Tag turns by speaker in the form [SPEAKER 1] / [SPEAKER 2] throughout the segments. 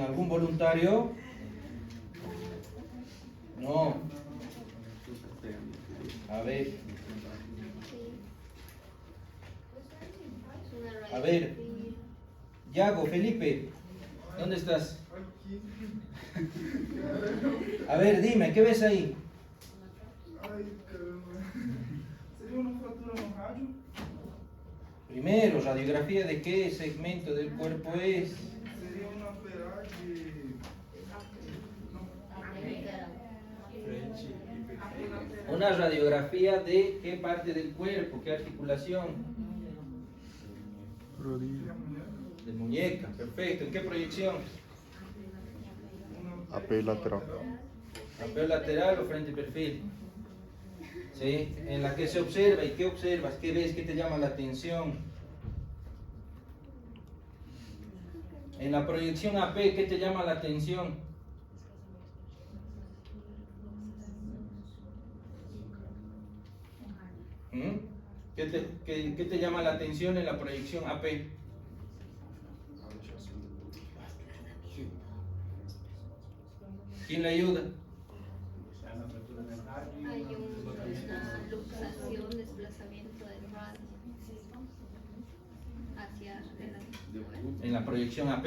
[SPEAKER 1] ¿Sin algún voluntario? No. A ver. A ver. Yago, Felipe, ¿dónde estás? A ver, dime, ¿qué ves ahí?
[SPEAKER 2] Ay, caramba. ¿Sería una fractura en el radio?
[SPEAKER 1] Primero, radiografía de qué segmento del cuerpo es.
[SPEAKER 2] Sería una peraje.
[SPEAKER 1] Una radiografía de qué parte del cuerpo, qué articulación.
[SPEAKER 3] Rodilla.
[SPEAKER 1] De muñeca, perfecto. ¿En qué proyección?
[SPEAKER 3] AP lateral.
[SPEAKER 1] ¿Apeo lateral o frente y perfil? ¿Sí? En la que se observa. ¿Y qué observas? ¿Qué ves? ¿Qué te llama la atención? En la proyección AP, ¿qué te llama la atención? ¿Mm? ¿Qué te llama la atención en la proyección AP? ¿Quién le ayuda?
[SPEAKER 4] Hay una luxación, desplazamiento del radio hacia adelante.
[SPEAKER 1] ¿En la proyección AP?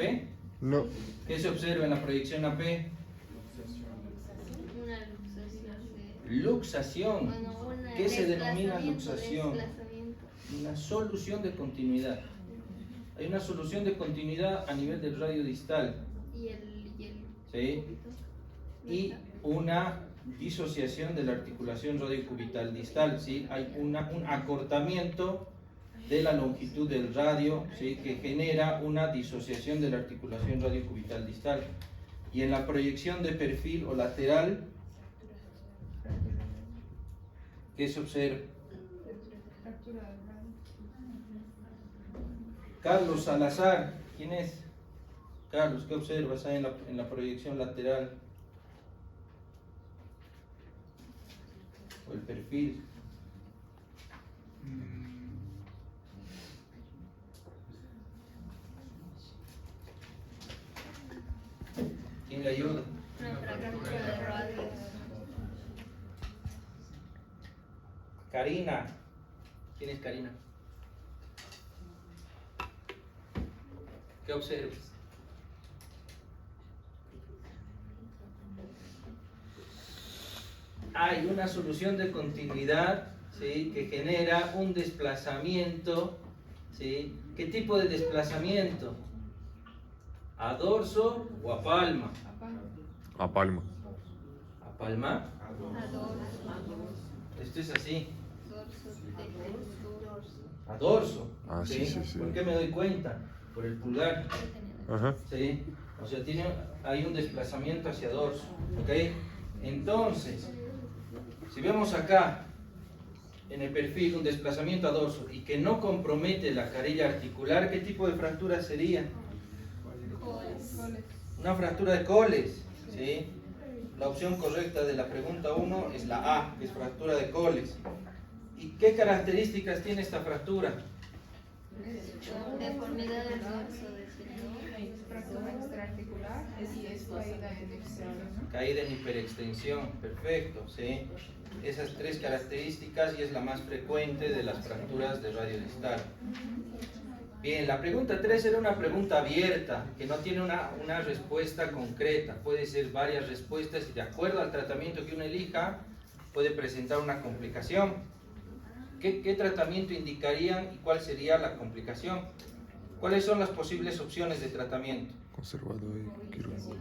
[SPEAKER 3] No.
[SPEAKER 1] ¿Qué se observa en la proyección AP?
[SPEAKER 4] Una luxación de...
[SPEAKER 1] Luxación.
[SPEAKER 4] Bueno, una
[SPEAKER 1] ¿Qué se denomina
[SPEAKER 4] desplazamiento,
[SPEAKER 1] luxación?
[SPEAKER 4] desplazamiento.
[SPEAKER 1] Una solución de continuidad. Hay una solución de continuidad a nivel del radio distal.
[SPEAKER 4] Y el
[SPEAKER 1] ¿Sí? Y una disociación de la articulación radiocubital distal, ¿sí? Hay un acortamiento de la longitud del radio, ¿sí? Que genera una disociación de la articulación radiocubital distal. Y en la proyección de perfil o lateral, ¿qué se observa? Carlos Salazar, ¿quién es? Carlos, ¿qué observas ahí en la proyección lateral? O el perfil. ¿Quién le ayuda?
[SPEAKER 4] una fractura de radio.
[SPEAKER 1] Karina. ¿Quién es Karina? ¿Qué observas? Hay una solución de continuidad, ¿sí? Que genera un desplazamiento, ¿sí? ¿Qué tipo de desplazamiento? ¿A dorso o a palma?
[SPEAKER 3] A palma.
[SPEAKER 1] ¿A palma?
[SPEAKER 4] A dorso.
[SPEAKER 1] Esto es así.
[SPEAKER 4] Dorso.
[SPEAKER 1] A dorso.
[SPEAKER 3] Ah, sí.
[SPEAKER 1] ¿Por qué me doy cuenta? Por el pulgar.
[SPEAKER 3] Ajá.
[SPEAKER 1] ¿Sí? O sea, hay un desplazamiento hacia dorso. ¿Ok? Entonces, si vemos acá en el perfil un desplazamiento a dorso y que no compromete la carilla articular, ¿qué tipo de fractura sería? Una fractura de Coles. ¿Sí? La opción correcta de la pregunta 1 es la A, que es fractura de Coles. ¿Y qué características tiene esta fractura?
[SPEAKER 4] Deformidad del dorso del señor.
[SPEAKER 5] Fractura extraarticular y es caída en extensión.
[SPEAKER 1] Caída en hiperextensión, perfecto, ¿sí? Esas tres características y es la más frecuente de las fracturas de radio distal. Bien, la pregunta 3 era una pregunta abierta, que no tiene una respuesta concreta. Puede ser varias respuestas y de acuerdo al tratamiento que uno elija, puede presentar una complicación. ¿Qué tratamiento indicarían y cuál sería la complicación? ¿Cuáles son las posibles opciones de tratamiento?
[SPEAKER 3] Conservador y quirúrgico.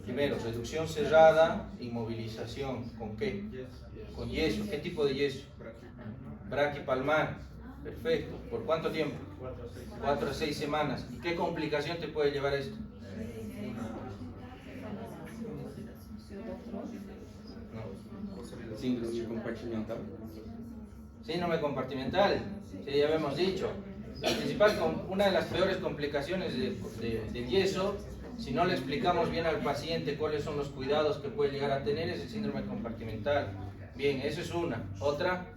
[SPEAKER 1] Primero, reducción cerrada, inmovilización. ¿Con qué? Con yeso. ¿Qué tipo de yeso? Braquipalmar. Perfecto. ¿Por cuánto tiempo? 4 a 6 semanas. ¿Y qué complicación te puede llevar esto? No.
[SPEAKER 6] Síndrome compartimental.
[SPEAKER 1] Síndrome compartimental. Sí, ya habíamos dicho. La principal, una de las peores complicaciones del yeso, si no le explicamos bien al paciente cuáles son los cuidados que puede llegar a tener, es el síndrome compartimental. Bien, eso es una. Otra,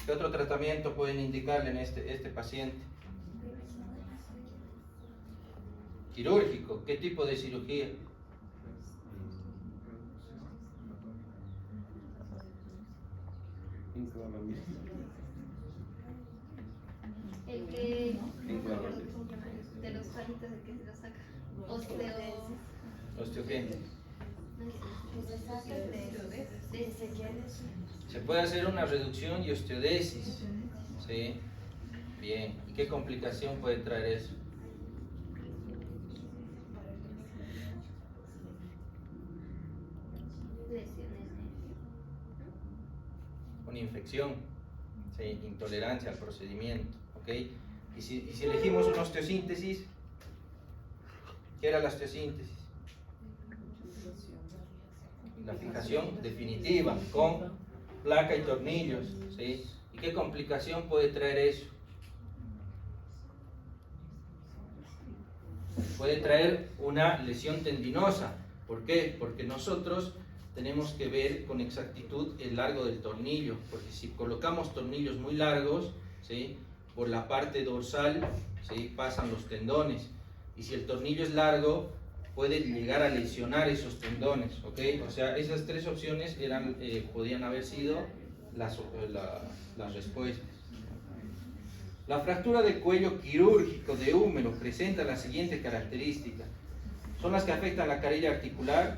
[SPEAKER 1] ¿qué otro tratamiento pueden indicarle en este paciente? quirúrgico. ¿Qué tipo de cirugía?
[SPEAKER 4] El que de los palitos, el que se lo saca.
[SPEAKER 1] ¿Osteo qué?
[SPEAKER 4] Sí.
[SPEAKER 1] Se puede hacer una reducción y osteodesis. ¿Sí? Bien. ¿Y qué complicación puede traer eso?
[SPEAKER 4] Lesiones.
[SPEAKER 1] Una infección, ¿sí? Intolerancia al procedimiento, ¿ok? Y si elegimos una osteosíntesis, ¿qué era la osteosíntesis? La fijación definitiva con placa y tornillos, ¿sí? ¿Y qué complicación puede traer eso? Puede traer una lesión tendinosa. ¿Por qué? Porque nosotros tenemos que ver con exactitud el largo del tornillo, porque si colocamos tornillos muy largos, ¿sí? Por la parte dorsal, ¿sí? Pasan los tendones, y si el tornillo es largo puede llegar a lesionar esos tendones, ¿ok? O sea, esas tres opciones podían haber sido las respuestas. La fractura de cuello quirúrgico de húmero presenta las siguientes características. Son las que afectan la carilla articular,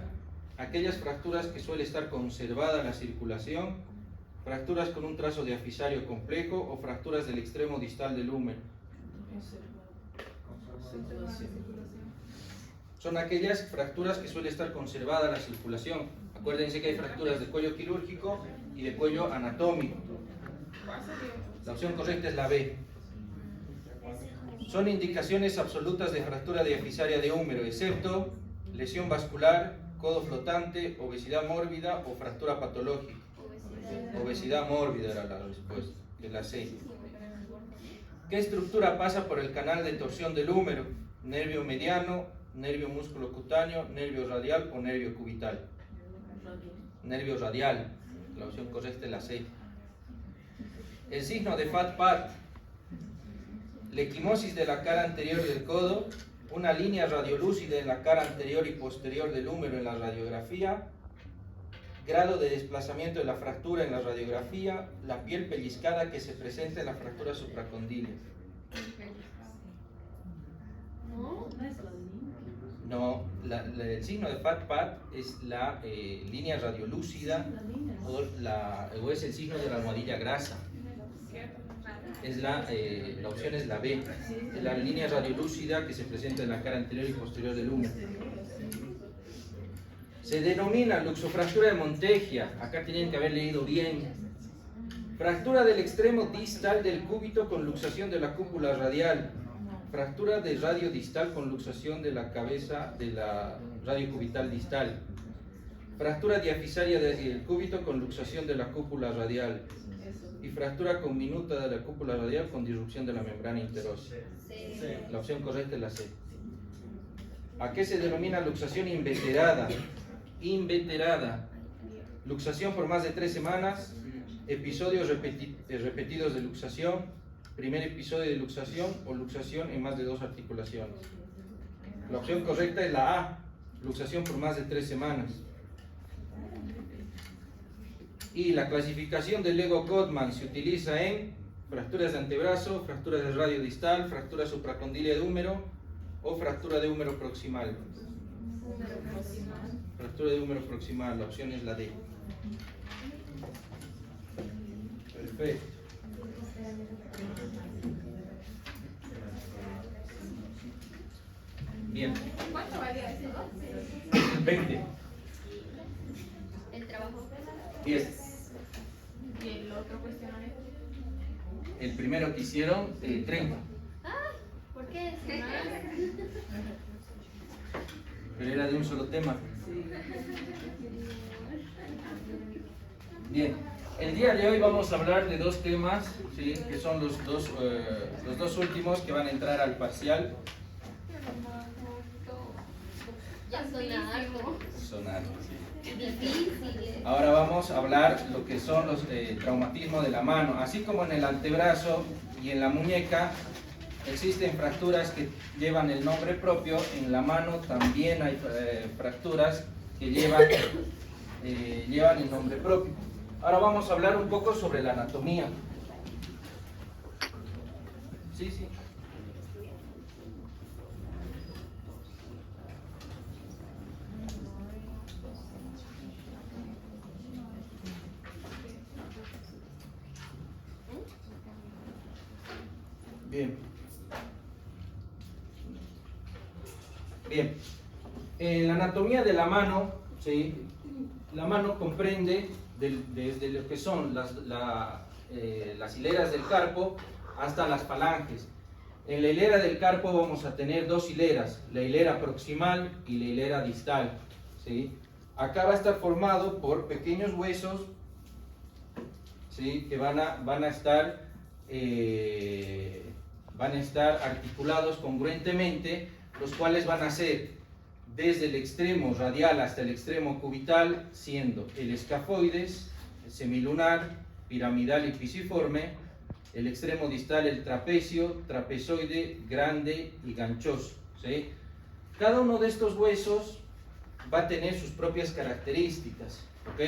[SPEAKER 1] aquellas fracturas que suele estar conservada la circulación, fracturas con un trazo diafisario complejo o fracturas del extremo distal del húmero. Son aquellas fracturas que suele estar conservada la circulación. Acuérdense que hay fracturas de cuello quirúrgico y de cuello anatómico. La opción correcta es la B. Son indicaciones absolutas de fractura diafisaria de húmero, excepto lesión vascular, codo flotante, obesidad mórbida o fractura patológica. Obesidad mórbida era la respuesta, que es la C. ¿Qué estructura pasa por el canal de torsión del húmero? Nervio mediano, nervio músculo cutáneo, nervio radial o nervio cubital. Nervio radial. La opción correcta es la C. El signo de Fat-Pat. La equimosis de la cara anterior del codo, una línea radiolúcida en la cara anterior y posterior del húmero en la radiografía, grado de desplazamiento de la fractura en la radiografía, la piel pellizcada que se presenta en la fractura supracondilia. No, el signo de Fat-Pat es la línea radiolúcida o es el signo de la almohadilla grasa. La opción es la B, es la línea radiolúcida que se presenta en la cara anterior y posterior del húmero. Se denomina luxofractura de Monteggia, acá tienen que haber leído bien. Fractura del extremo distal del cúbito con luxación de la cúpula radial. Fractura de radio distal con luxación de la cabeza de la radio cubital distal. Fractura diafisaria del cúbito con luxación de la cúpula radial. Y fractura conminuta de la cúpula radial con disrupción de la membrana interósea. La opción correcta es la C. ¿A qué se denomina luxación inveterada? Inveterada. Luxación por más de 3 semanas, episodios repetidos de luxación, primer episodio de luxación o luxación en más de 2 articulaciones. La opción correcta es la A, luxación por más de 3 semanas. Y la clasificación del Lego-Gottman se utiliza en fracturas de antebrazo, fracturas de radio distal, fractura supracondilia de húmero o fractura de húmero proximal. Fractura de húmero proximal, la opción es la D. Perfecto. Bien.
[SPEAKER 5] ¿Cuánto valía eso?
[SPEAKER 1] 20.
[SPEAKER 4] El trabajo.
[SPEAKER 1] 10.
[SPEAKER 5] ¿Y el otro cuestionario?
[SPEAKER 1] El primero que hicieron, 30.
[SPEAKER 4] ¿Por qué?
[SPEAKER 1] Pero era de un solo tema. Bien. El día de hoy vamos a hablar de 2 temas, ¿sí? Que son los dos últimos que van a entrar al parcial.
[SPEAKER 4] Ya suena algo
[SPEAKER 1] Sonar, sí.
[SPEAKER 4] difícil.
[SPEAKER 1] Ahora vamos a hablar lo que son los traumatismos de la mano. Así como en el antebrazo y en la muñeca existen fracturas que llevan el nombre propio. En la mano también hay fracturas que llevan el nombre propio. Ahora vamos a hablar un poco sobre la anatomía. Sí, sí. Bien. Bien. En la anatomía de la mano, ¿sí? La mano comprende desde lo que son las hileras del carpo hasta las falanges. En la hilera del carpo vamos a tener dos hileras, la hilera proximal y la hilera distal, ¿sí? Acá va a estar formado por pequeños huesos, ¿sí? Que van a estar articulados congruentemente, los cuales van a ser desde el extremo radial hasta el extremo cubital, siendo el escafoides, el semilunar, piramidal y pisiforme, el extremo distal el trapecio, trapezoide, grande y ganchoso, ¿sí? Cada uno de estos huesos va a tener sus propias características, ¿ok?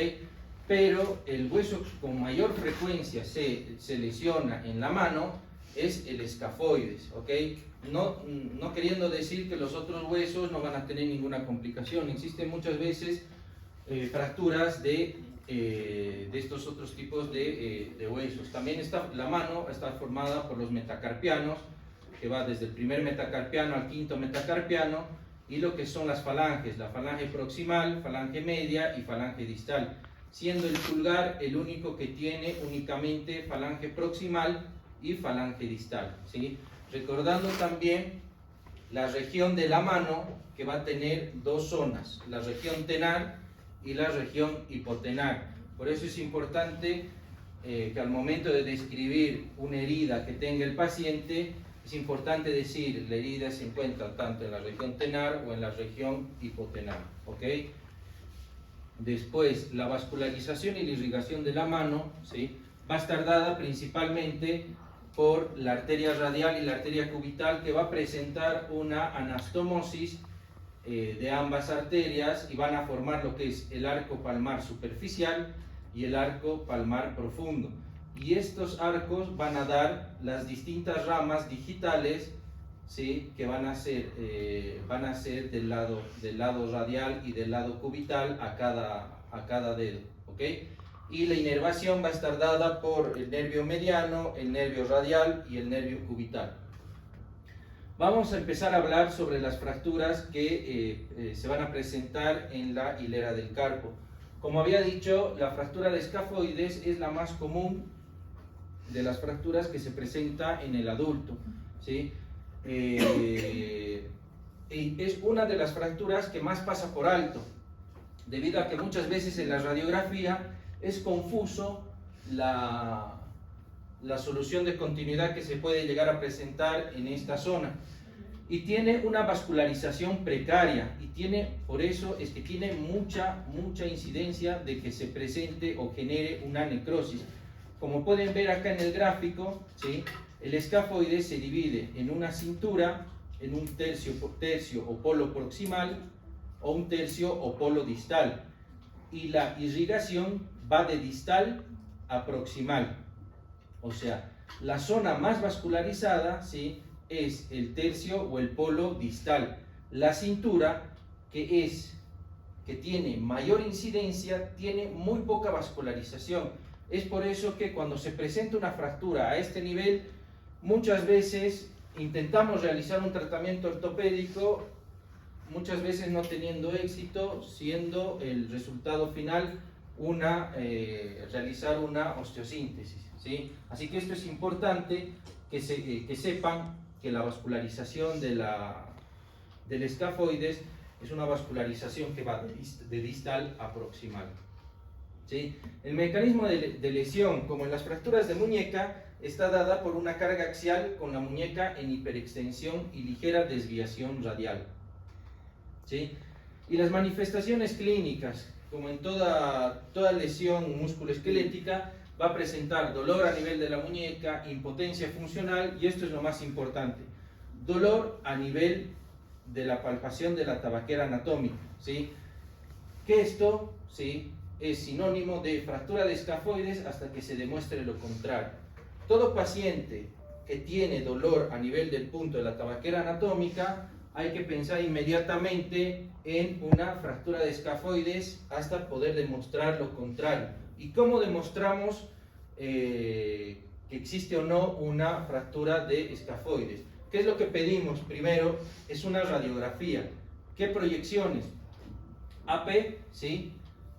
[SPEAKER 1] Pero el hueso que con mayor frecuencia se lesiona en la mano es el escafoides, ¿ok? No queriendo decir que los otros huesos no van a tener ninguna complicación. Existen muchas veces fracturas de estos otros tipos de huesos. También la mano está formada por los metacarpianos, que va desde el primer metacarpiano al quinto metacarpiano, y lo que son las falanges, la falange proximal, falange media y falange distal, siendo el pulgar el único que tiene únicamente falange proximal y falange distal, ¿sí? Recordando también la región de la mano, que va a tener dos zonas, la región tenar y la región hipotenar. Por eso es importante que al momento de describir una herida que tenga el paciente, es importante decir la herida se encuentra tanto en la región tenar o en la región hipotenar, ¿ok? Después, la vascularización y la irrigación de la mano, ¿sí? Va a estar dada principalmente por la arteria radial y la arteria cubital, que va a presentar una anastomosis de ambas arterias y van a formar lo que es el arco palmar superficial y el arco palmar profundo. Y estos arcos van a dar las distintas ramas digitales, ¿sí? Que van a ser del lado radial y del lado cubital a cada dedo, ¿ok? Y la inervación va a estar dada por el nervio mediano, el nervio radial y el nervio cubital. Vamos a empezar a hablar sobre las fracturas que se van a presentar en la hilera del carpo. Como había dicho, la fractura de escafoides es la más común de las fracturas que se presenta en el adulto, ¿sí? Y es una de las fracturas que más pasa por alto, debido a que muchas veces en la radiografía es confuso la solución de continuidad que se puede llegar a presentar en esta zona, y tiene una vascularización precaria, y por eso es que tiene mucha incidencia de que se presente o genere una necrosis. Como pueden ver acá en el gráfico, ¿sí? El escafoides se divide en una cintura, en un tercio o polo proximal, o un tercio o polo distal, y la irrigación va de distal a proximal. O sea, la zona más vascularizada, ¿sí? Es el tercio o el polo distal. La cintura, que tiene mayor incidencia, tiene muy poca vascularización. Es por eso que cuando se presenta una fractura a este nivel, muchas veces intentamos realizar un tratamiento ortopédico, muchas veces no teniendo éxito, siendo el resultado final realizar una osteosíntesis, ¿sí? Así que esto es importante que sepan que la vascularización del escafoides es una vascularización que va de distal a proximal, ¿sí? El mecanismo de lesión, como en las fracturas de muñeca, está dada por una carga axial con la muñeca en hiperextensión y ligera desviación radial, ¿sí? Y las manifestaciones clínicas, como en toda lesión musculoesquelética, va a presentar dolor a nivel de la muñeca, impotencia funcional y esto es lo más importante, dolor a nivel de la palpación de la tabaquera anatómica, ¿sí? Que esto, ¿sí?, es sinónimo de fractura de escafoides hasta que se demuestre lo contrario. Todo paciente que tiene dolor a nivel del punto de la tabaquera anatómica, hay que pensar inmediatamente en una fractura de escafoides hasta poder demostrar lo contrario. ¿Y cómo demostramos que existe o no una fractura de escafoides? ¿Qué es lo que pedimos? Primero es una radiografía. ¿Qué proyecciones? AP, ¿sí?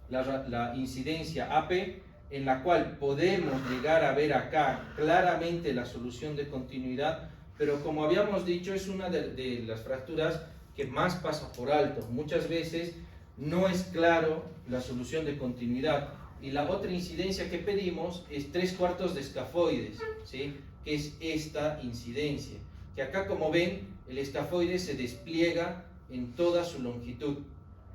[SPEAKER 1] La incidencia AP, en la cual podemos llegar a ver acá claramente la solución de continuidad, pero como habíamos dicho, es una de las fracturas que más pasa por alto. Muchas veces no es claro la solución de continuidad. Y la otra incidencia que pedimos es 3/4 de escafoides, ¿sí?, que es esta incidencia, que acá, como ven, el escafoide se despliega en toda su longitud.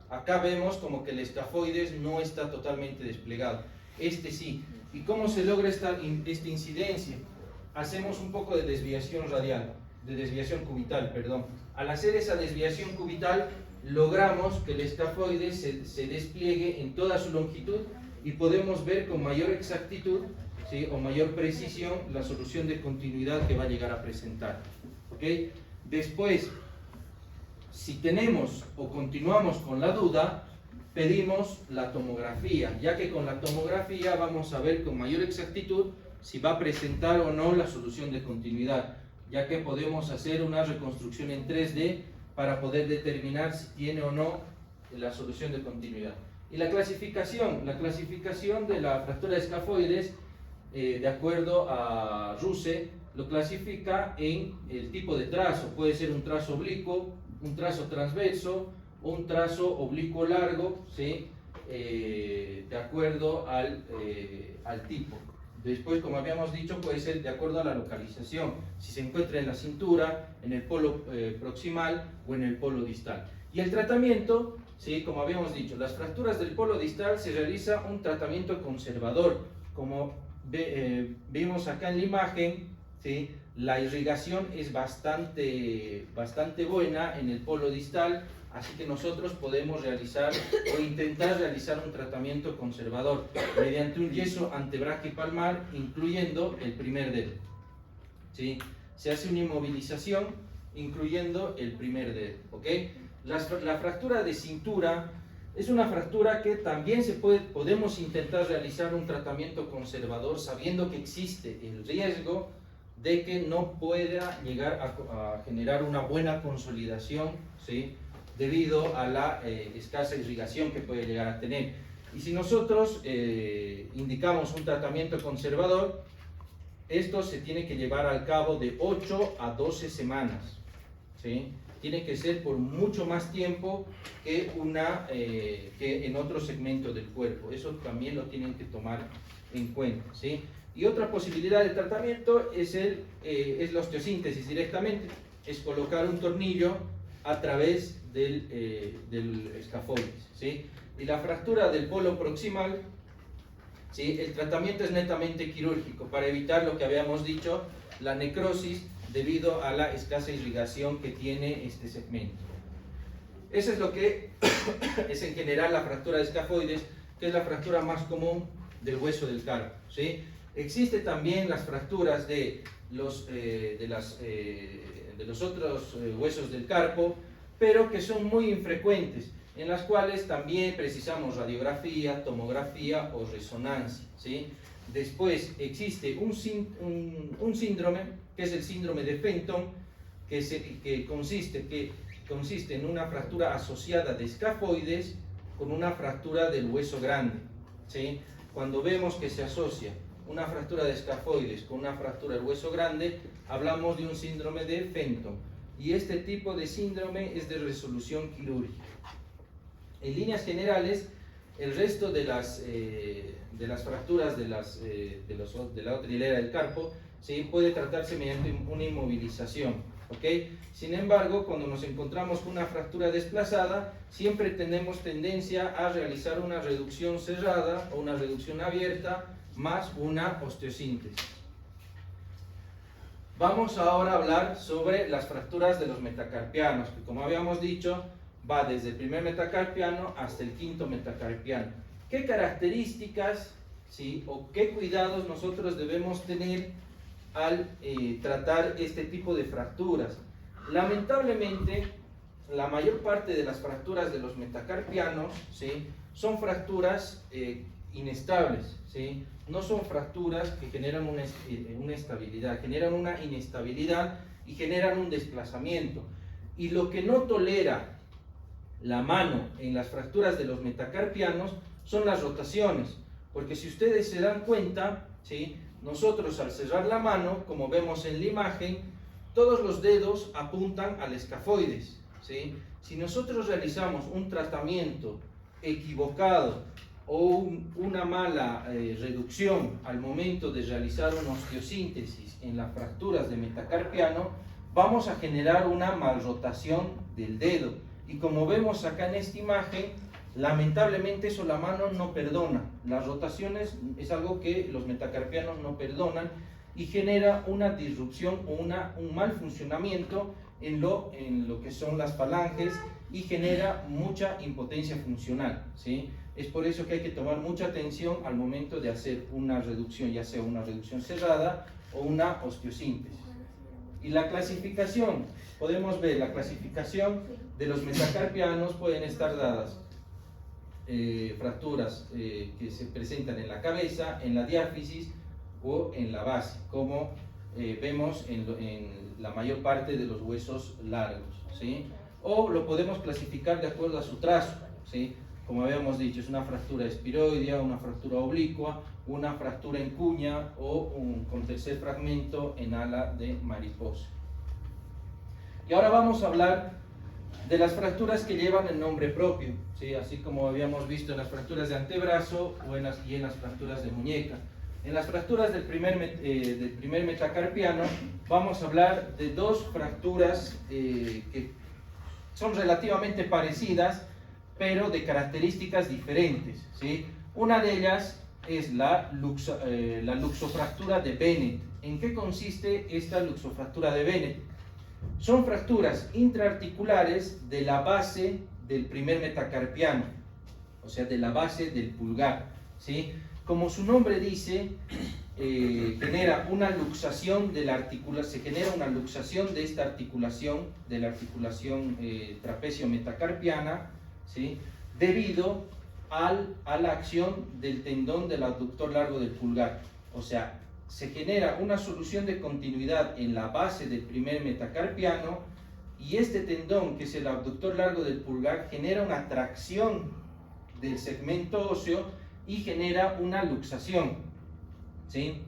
[SPEAKER 1] Acá vemos como que el escafoides no está totalmente desplegado, este sí. ¿Y cómo se logra esta incidencia? Hacemos un poco de desviación radial, de desviación cubital, perdón. Al hacer esa desviación cubital, logramos que el escafoide se despliegue en toda su longitud y podemos ver con mayor exactitud, ¿sí?, o mayor precisión la solución de continuidad que va a llegar a presentar. ¿Okay? Después, si tenemos o continuamos con la duda, pedimos la tomografía, ya que con la tomografía vamos a ver con mayor exactitud si va a presentar o no la solución de continuidad, ya que podemos hacer una reconstrucción en 3D para poder determinar si tiene o no la solución de continuidad. Y la clasificación de la fractura de escafoides, de acuerdo a Ruse, lo clasifica en el tipo de trazo. Puede ser un trazo oblicuo, un trazo transverso o un trazo oblicuo largo, ¿sí?, de acuerdo al tipo. Después, como habíamos dicho, puede ser de acuerdo a la localización, si se encuentra en la cintura, en el polo proximal o en el polo distal. Y el tratamiento, ¿sí?, como habíamos dicho, las fracturas del polo distal se realiza un tratamiento conservador. Como vimos acá en la imagen, ¿sí?, la irrigación es bastante buena en el polo distal, así que nosotros podemos realizar o intentar realizar un tratamiento conservador mediante un yeso antebraquipalmar, incluyendo el primer dedo, ¿sí? Se hace una inmovilización incluyendo el primer dedo, ¿ok? La fractura de cintura es una fractura que también podemos intentar realizar un tratamiento conservador sabiendo que existe el riesgo de que no pueda llegar a generar una buena consolidación, ¿sí?, debido a la escasa irrigación que puede llegar a tener. Y si nosotros indicamos un tratamiento conservador, esto se tiene que llevar al cabo de 8 a 12 semanas, ¿sí? Tiene que ser por mucho más tiempo que en otro segmento del cuerpo. Eso también lo tienen que tomar en cuenta, ¿sí? Y otra posibilidad de tratamiento es la osteosíntesis directamente, es colocar un tornillo a través del escafoides, ¿sí? Y la fractura del polo proximal, ¿sí?, el tratamiento es netamente quirúrgico para evitar lo que habíamos dicho, la necrosis debido a la escasa irrigación que tiene este segmento. Eso es lo que es en general la fractura de escafoides, que es la fractura más común del hueso del carpo, ¿sí? Existe también las fracturas de los otros huesos del carpo, pero que son muy infrecuentes, en las cuales también precisamos radiografía, tomografía o resonancia, ¿sí? Después existe un síndrome, que es el síndrome de Fenton, que consiste en una fractura asociada de escafoides con una fractura del hueso grande, ¿sí? Cuando vemos que se asocia una fractura de escafoides con una fractura del hueso grande, hablamos de un síndrome de Fenton. Y este tipo de síndrome es de resolución quirúrgica. En líneas generales, el resto de las fracturas de la otra hilera del carpo, ¿sí?, puede tratarse mediante una inmovilización. ¿ok? Sin embargo, cuando nos encontramos con una fractura desplazada, siempre tenemos tendencia a realizar una reducción cerrada o una reducción abierta más una osteosíntesis. Vamos ahora a hablar sobre las fracturas de los metacarpianos, que como habíamos dicho, va desde el primer metacarpiano hasta el quinto metacarpiano. ¿Qué características, sí, o qué cuidados nosotros debemos tener al tratar este tipo de fracturas? Lamentablemente, la mayor parte de las fracturas de los metacarpianos, ¿sí?, son fracturas inestables, ¿sí? No son fracturas que generan una estabilidad, generan una inestabilidad y generan un desplazamiento. Y lo que no tolera la mano en las fracturas de los metacarpianos son las rotaciones, porque si ustedes se dan cuenta, ¿sí?, nosotros al cerrar la mano, como vemos en la imagen, todos los dedos apuntan al escafoides, ¿sí? Si nosotros realizamos un tratamiento equivocado o una mala reducción al momento de realizar una osteosíntesis en las fracturas de metacarpiano, vamos a generar una malrotación del dedo. Y como vemos acá en esta imagen, lamentablemente eso la mano no perdona. Las rotaciones es algo que los metacarpianos no perdonan y genera una disrupción o un mal funcionamiento en lo que son las falanges y genera mucha impotencia funcional, ¿sí? Es por eso que hay que tomar mucha atención al momento de hacer una reducción, ya sea una reducción cerrada o una osteosíntesis. Y la clasificación, podemos ver la clasificación de los metacarpianos, pueden estar dadas fracturas que se presentan en la cabeza, en la diáfisis o en la base, como vemos en la mayor parte de los huesos largos, ¿sí? O lo podemos clasificar de acuerdo a su trazo, ¿sí? Como habíamos dicho, es una fractura espiroidea, una fractura oblicua, una fractura en cuña o con tercer fragmento en ala de mariposa. Y ahora vamos a hablar de las fracturas que llevan el nombre propio, ¿sí? Así como habíamos visto en las fracturas de antebrazo y en las fracturas de muñeca. En las fracturas del primer metacarpiano vamos a hablar de dos fracturas que son relativamente parecidas, pero de características diferentes, ¿sí? Una de ellas es la luxofractura de Bennett. ¿En qué consiste esta luxofractura de Bennett? Son fracturas intraarticulares de la base del primer metacarpiano, o sea, de la base del pulgar, ¿sí? Como su nombre dice, genera una luxación de la articulación, se genera una luxación de esta articulación, de la articulación trapecio-metacarpiana, ¿sí?, debido a la acción del tendón del abductor largo del pulgar. O sea, se genera una solución de continuidad en la base del primer metacarpiano y este tendón, que es el abductor largo del pulgar, genera una tracción del segmento óseo y genera una luxación, ¿sí?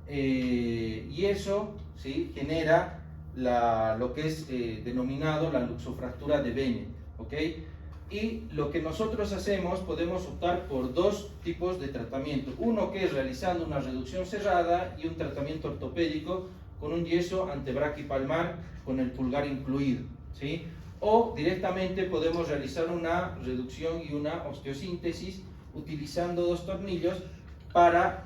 [SPEAKER 1] Y eso, ¿sí?, genera lo que es denominado la luxofractura de Bennett, ¿ok? Y lo que nosotros hacemos, podemos optar por dos tipos de tratamiento. Uno que es realizando una reducción cerrada y un tratamiento ortopédico con un yeso antebraquipalmar con el pulgar incluido, ¿sí? O directamente podemos realizar una reducción y una osteosíntesis utilizando dos tornillos para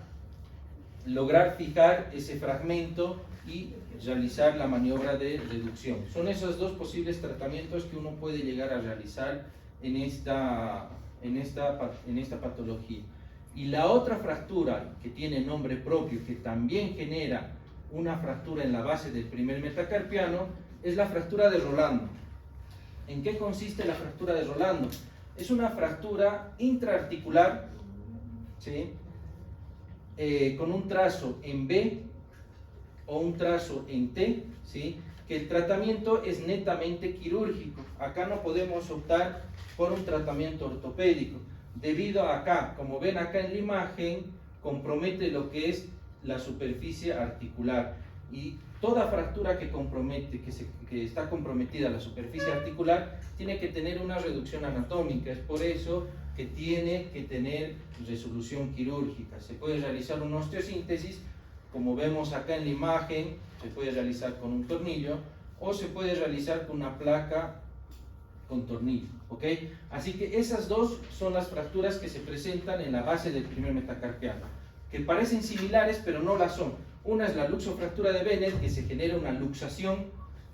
[SPEAKER 1] lograr fijar ese fragmento y realizar la maniobra de reducción. Son esos dos posibles tratamientos que uno puede llegar a realizar en esta patología. Y la otra fractura que tiene nombre propio, que también genera una fractura en la base del primer metacarpiano, es la fractura de Rolando. ¿En qué consiste la fractura de Rolando? Es una fractura intraarticular, ¿sí?, con un trazo en B o un trazo en T, ¿sí?, que el tratamiento es netamente quirúrgico. Acá no podemos optar por un tratamiento ortopédico, debido a acá, como ven acá en la imagen, compromete lo que es la superficie articular, y toda fractura que está comprometida la superficie articular tiene que tener una reducción anatómica. Es por eso que tiene que tener resolución quirúrgica. Se puede realizar una osteosíntesis, como vemos acá en la imagen, se puede realizar con un tornillo, o se puede realizar con una placa con tornillo, ¿ok? Así que esas dos son las fracturas que se presentan en la base del primer metacarpiano, que parecen similares pero no las son. Una es la luxofractura de Bennett, que se genera una luxación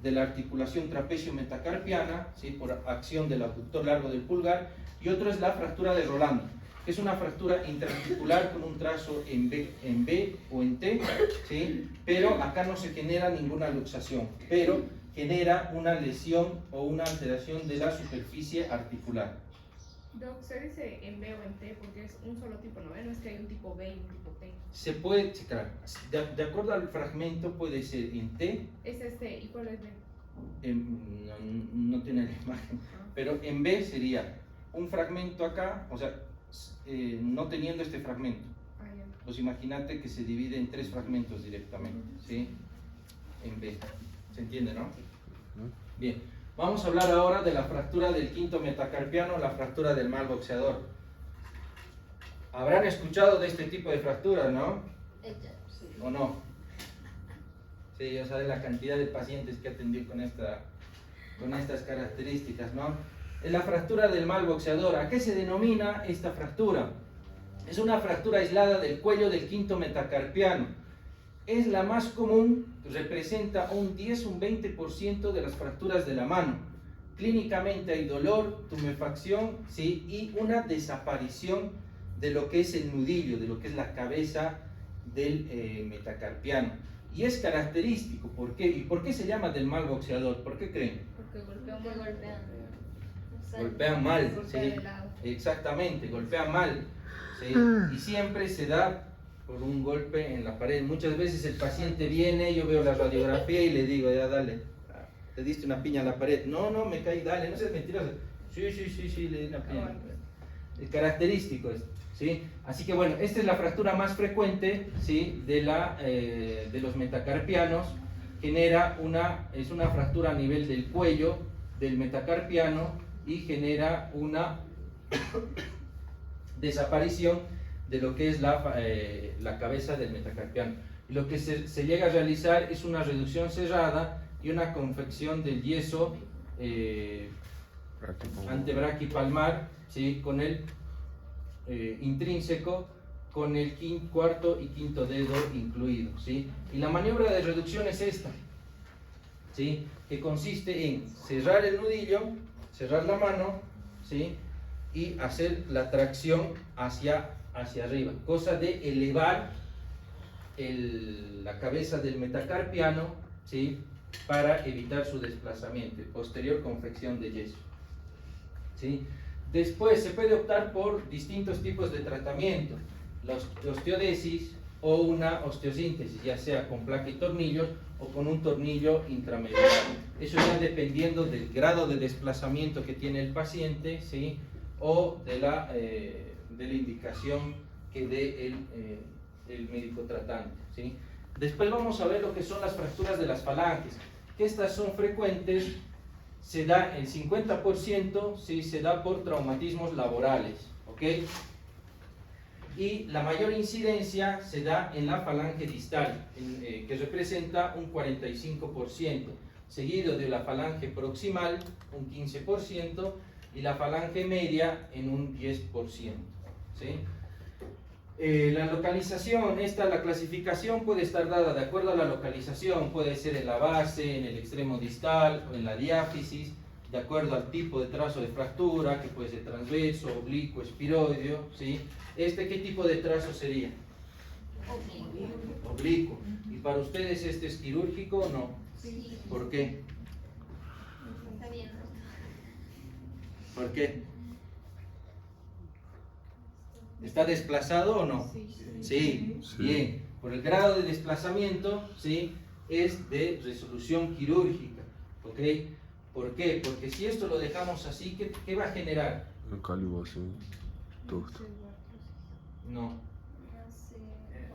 [SPEAKER 1] de la articulación trapecio-metacarpiana, ¿sí? Por acción del abductor largo del pulgar, y otro es la fractura de Rolando, que es una fractura intraarticular con un trazo en B o en T, ¿sí? Pero acá no se genera ninguna luxación, pero genera una lesión o una alteración de la superficie articular.
[SPEAKER 5] Doc, se dice en B o en T porque es un solo tipo, ¿no? No es que hay un tipo B y un tipo T.
[SPEAKER 1] Se puede checar, de acuerdo al fragmento puede ser en T,
[SPEAKER 5] Es este, ¿y cuál es B?
[SPEAKER 1] no tiene la imagen, pero en B sería un fragmento acá, o sea, no teniendo este fragmento.
[SPEAKER 5] Ah, ya.
[SPEAKER 1] Pues imagínate que se divide en 3 fragmentos directamente, ¿sí? En B. ¿Se entiende, no? Bien. Vamos a hablar ahora de la fractura del quinto metacarpiano, la fractura del mal boxeador. Habrán escuchado de este tipo de fracturas, ¿no? ¿O no? Sí, ya saben la cantidad de pacientes que atendí con estas características, ¿no? Es la fractura del mal boxeador. ¿A qué se denomina esta fractura? Es una fractura aislada del cuello del quinto metacarpiano. Es la más común, representa un 10 o un 20% de las fracturas de la mano. Clínicamente hay dolor, tumefacción, ¿sí? Y una desaparición de lo que es el nudillo, de lo que es la cabeza del metacarpiano. Y es característico. ¿Por qué? ¿Y por qué se llama del mal boxeador? ¿Por qué creen?
[SPEAKER 5] Porque golpean
[SPEAKER 4] Porque
[SPEAKER 5] mal.
[SPEAKER 4] golpean. O sea,
[SPEAKER 1] Golpean mal,
[SPEAKER 5] Golpea
[SPEAKER 1] ¿sí?
[SPEAKER 5] de lado.
[SPEAKER 1] Exactamente, golpean mal, ¿sí? Y siempre se da por un golpe en la pared. Muchas veces el paciente viene, yo veo la radiografía y le digo, ya dale, te diste una piña a la pared. No, no, me caí, dale, no seas mentiroso. Sí, le di una piña. Es característico esto, ¿sí? Así que bueno, esta es la fractura más frecuente, ¿sí? De los metacarpianos. Es una fractura a nivel del cuello del metacarpiano y genera una desaparición de lo que es la cabeza del metacarpiano. Y lo que se llega a realizar es una reducción cerrada y una confección del yeso antebraquipalmar, ¿sí? Con el intrínseco, con el cuarto y quinto dedo incluido, ¿sí? Y la maniobra de reducción es esta, ¿sí? Que consiste en cerrar el nudillo, cerrar la mano, ¿sí? Y hacer la tracción hacia arriba, cosa de elevar la cabeza del metacarpiano, ¿sí? Para evitar su desplazamiento, posterior confección de yeso, ¿sí? Después se puede optar por distintos tipos de tratamiento, la osteodesis o una osteosíntesis, ya sea con placa y tornillos o con un tornillo intramedular. Eso ya dependiendo del grado de desplazamiento que tiene el paciente, ¿sí? O de la indicación que dé el médico tratante, ¿sí? Después vamos a ver lo que son las fracturas de las falanges, que estas son frecuentes. Se da el 50%, ¿sí? Se da por traumatismos laborales, ¿ok? Y la mayor incidencia se da en la falange distal, que representa un 45%, seguido de la falange proximal, un 15%, y la falange media en un 10%, ¿sí? La localización, la clasificación puede estar dada de acuerdo a la localización, puede ser en la base, en el extremo distal o en la diáfisis, de acuerdo al tipo de trazo de fractura, que puede ser transverso, oblicuo, espiroideo, ¿sí? ¿Qué tipo de trazo sería? Oblicuo. ¿Y para ustedes este es quirúrgico o no?
[SPEAKER 4] Sí.
[SPEAKER 1] ¿Por qué?
[SPEAKER 4] Está bien, ¿no?
[SPEAKER 1] ¿Por qué? ¿Está desplazado o no? Sí, bien. Por el grado de desplazamiento, ¿sí? Es de resolución quirúrgica, ¿ok? ¿Por qué? Porque si esto lo dejamos así, ¿qué va a generar? No.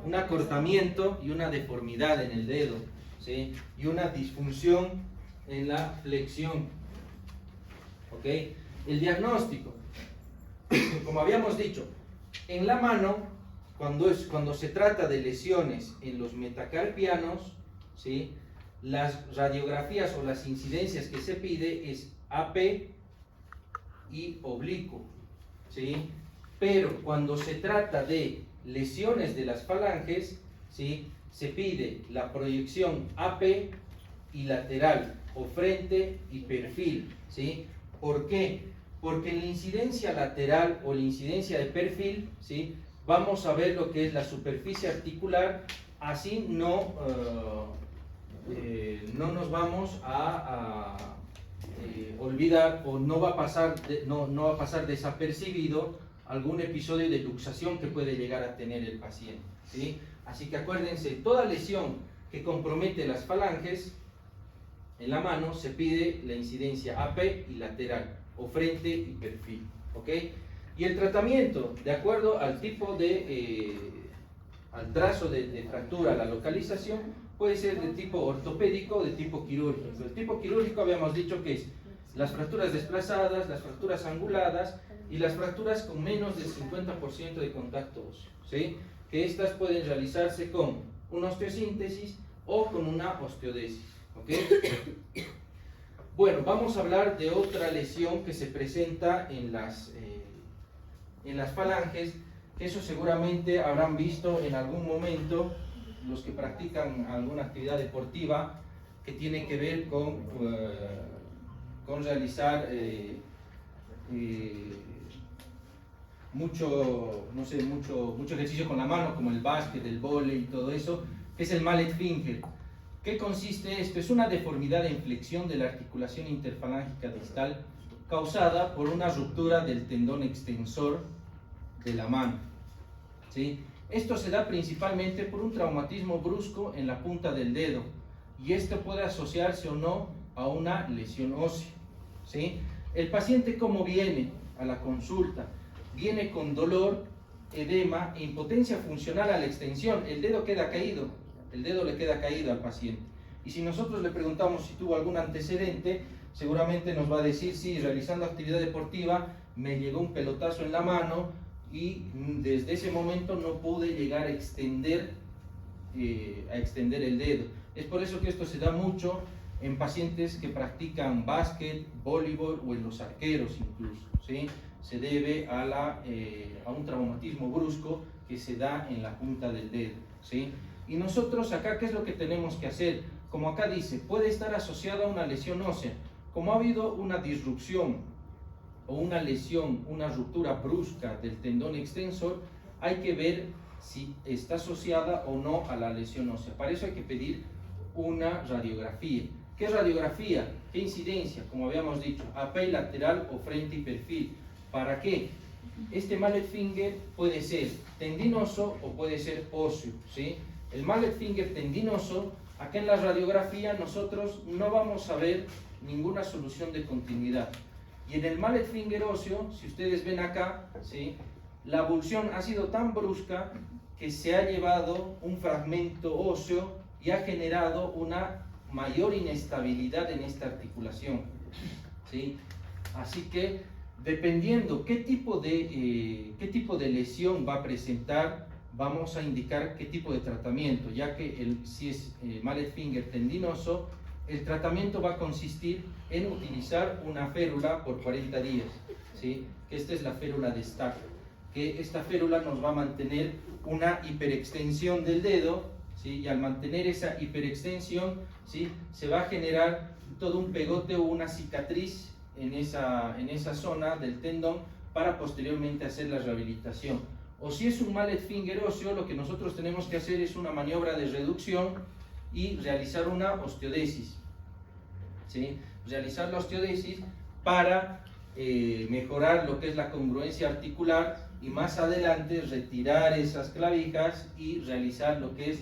[SPEAKER 1] Un acortamiento y una deformidad en el dedo, ¿sí? Y una disfunción en la flexión, ¿ok? El diagnóstico, como habíamos dicho, en la mano, cuando se trata de lesiones en los metacarpianos, ¿sí? las radiografías o las incidencias que se pide es AP y oblicuo, ¿sí? Pero cuando se trata de lesiones de las falanges, ¿sí?, se pide la proyección AP y lateral, o frente y perfil, ¿sí? ¿Por qué? Porque en la incidencia lateral o la incidencia de perfil, ¿sí?, vamos a ver lo que es la superficie articular, así no nos vamos a olvidar, o no va a pasar desapercibido algún episodio de luxación que puede llegar a tener el paciente, ¿sí? Así que acuérdense, toda lesión que compromete las falanges en la mano se pide la incidencia AP y lateral, o frente y perfil, ¿ok? Y el tratamiento, de acuerdo al tipo al trazo de fractura, la localización, puede ser de tipo ortopédico o de tipo quirúrgico. El tipo quirúrgico habíamos dicho que es las fracturas desplazadas, las fracturas anguladas y las fracturas con menos del 50% de contacto óseo, ¿sí? Que estas pueden realizarse con una osteosíntesis o con una osteodesis, ¿ok? Bueno, vamos a hablar de otra lesión que se presenta en las falanges, que eso seguramente habrán visto en algún momento los que practican alguna actividad deportiva que tiene que ver con realizar mucho ejercicio con la mano, como el básquet, el vóley y todo eso, que es el mallet finger. ¿Qué consiste esto? Es una deformidad de inflexión de la articulación interfalángica distal causada por una ruptura del tendón extensor de la mano, ¿sí? Esto se da principalmente por un traumatismo brusco en la punta del dedo, y esto puede asociarse o no a una lesión ósea, ¿sí? El paciente, ¿cómo viene a la consulta? Viene con dolor, edema e impotencia funcional a la extensión. El dedo queda caído, el dedo le queda caído al paciente. Y si nosotros le preguntamos si tuvo algún antecedente, seguramente nos va a decir, sí, realizando actividad deportiva me llegó un pelotazo en la mano y desde ese momento no pude llegar a extender el dedo. Es por eso que esto se da mucho en pacientes que practican básquet, voleibol o en los arqueros incluso, ¿sí? Se debe a un traumatismo brusco que se da en la punta del dedo, ¿sí? Y nosotros acá, ¿qué es lo que tenemos que hacer? Como acá dice, puede estar asociado a una lesión ósea. Como ha habido una disrupción o una lesión, una ruptura brusca del tendón extensor, hay que ver si está asociada o no a la lesión ósea. Para eso hay que pedir una radiografía. ¿Qué radiografía? ¿Qué incidencia? Como habíamos dicho, AP lateral o frente y perfil. ¿Para qué? Este mallet finger puede ser tendinoso o puede ser óseo, ¿sí? El mallet finger tendinoso, acá en la radiografía nosotros no vamos a ver ninguna solución de continuidad. Y en el mallet finger óseo, si ustedes ven acá, ¿sí?, la abulsión ha sido tan brusca que se ha llevado un fragmento óseo y ha generado una mayor inestabilidad en esta articulación, ¿sí? Así que, dependiendo qué tipo de lesión va a presentar, vamos a indicar qué tipo de tratamiento, ya que si es mallet finger tendinoso, el tratamiento va a consistir en utilizar una férula por 40 días, ¿sí? Esta es la férula de Stack, que esta férula nos va a mantener una hiperextensión del dedo, ¿sí? Y al mantener esa hiperextensión, ¿sí?, se va a generar todo un pegote o una cicatriz en esa zona del tendón para posteriormente hacer la rehabilitación. O si es un mallet finger óseo, lo que nosotros tenemos que hacer es una maniobra de reducción y realizar una osteodesis, ¿sí? Realizar la osteodesis para mejorar lo que es la congruencia articular y más adelante retirar esas clavijas y realizar lo que es